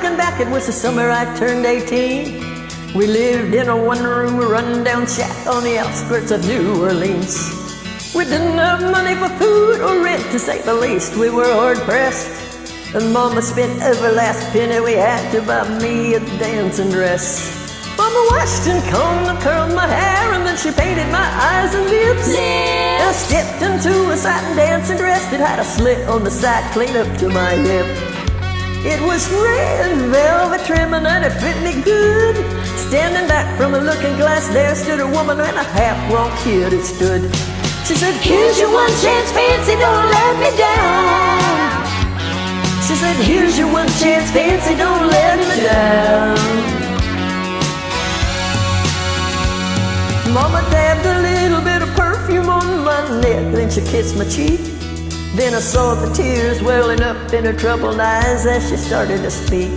looking back, it was the summer I turned 18. We lived in a one-room, run-down shack on the outskirts of New Orleans. We didn't have money for food or rent, to say the least. We were hard-pressed, and Mama spent every last penny we had to buy me a dancing dress. Mama washed and combed and curled my hair, and then she painted my eyes and lips. I stepped into a satin dancing dress that had a slit on the side clean up to my hip. It was red velvet trimming and it fit me good. Standing back from the looking glass, there stood a woman and a half-grown kid it stood. She said, "Here's your one chance, fancy, don't let me down." She said, "Here's your one chance, fancy, don't let me down." Mama dabbed a little bit of perfume on my neck, then she kissed my cheek. Then I saw the tears welling up in her troubled eyes as she started to speak.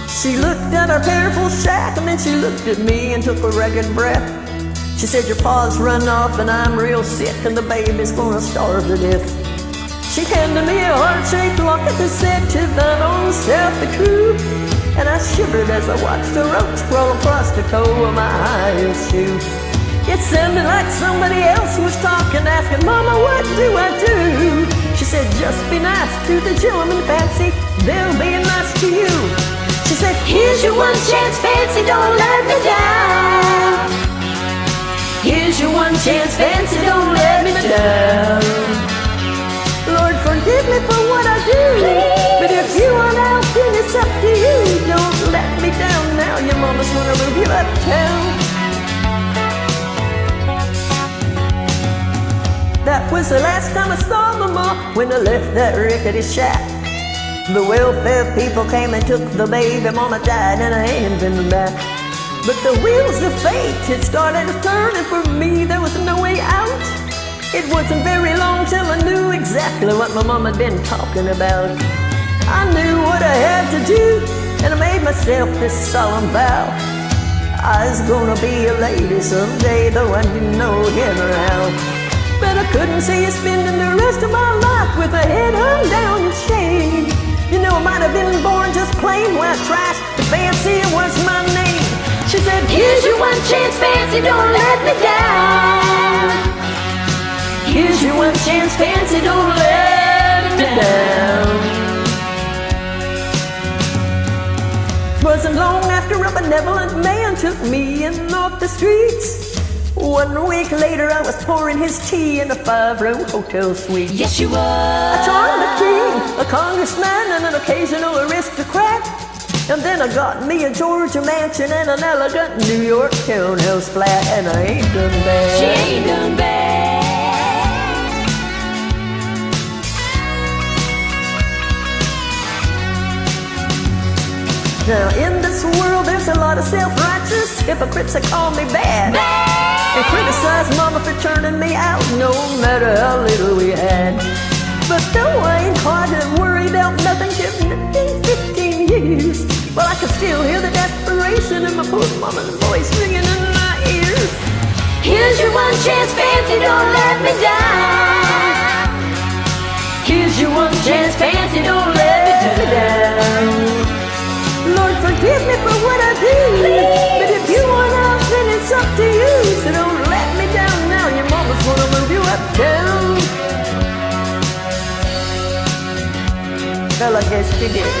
She looked at our pitiful shack, and then she looked at me and took a ragged breath. She said, "Your pa's run off and I'm real sick, and the baby's gonna starve to death." She handed me a heart-shaped locket that said, "To thine own self be true." And I shivered as I watched the roach crawl across the toe of my high-heel shoe. It sounded like somebody else was talking, asking, "Mama, what do I do?" She said, "Just be nice to the gentleman, Fancy, they'll be nice to you." She said, "Here's your one chance, Fancy, don't let me down. Here's your one chance, Fancy, don't let me down. Lord, forgive me for what I do, but if you want out, then it's up to you. Don't let me down now, your mama's gonna move you uptown." That was the last time I saw Mama when I left that rickety shack. The welfare people came and took the baby. Mama died and I ain't been back. But the wheels of fate had started to turn, and for me there was no way out. It wasn't very long till I knew exactly what my mama had been talking about. I knew what I had to do, and I made myself this solemn vow. I was gonna be a lady someday, though I didn't know him around. But I couldn't see you spending the rest of my life with a head hung down in shame. You know, I might have been born just plain white trash, but Fancy was my name. She said, "Here's your one chance, Fancy, don't let me down. Here's your one chance, Fancy, don't let me down." Wasn't long after a benevolent man took me in off the streets. 1 week later I was pouring his tea in a 5-room hotel suite. Yes, you were. I charmed a king, a congressman, and an occasional aristocrat. And then I got me a Georgia mansion and an elegant New York townhouse flat. And I ain't done bad. She ain't done bad. Now in this world there's a lot of self-righteous hypocrites that call me bad. They criticize Mama for turning me out no matter how little we had. But though I ain't hard and worried about nothing, given it 15 years, well, I can still hear the desperation in my poor mama's voice ringing in my ears. Here's your one chance, Fancy, don't let me down. Here's your one chance, Fancy, don't let me down. Lord, forgive me for what I do, but if you want out, then it's up to you. So don't let me down now, your mama's gonna move you uptown. Well, I guess she did.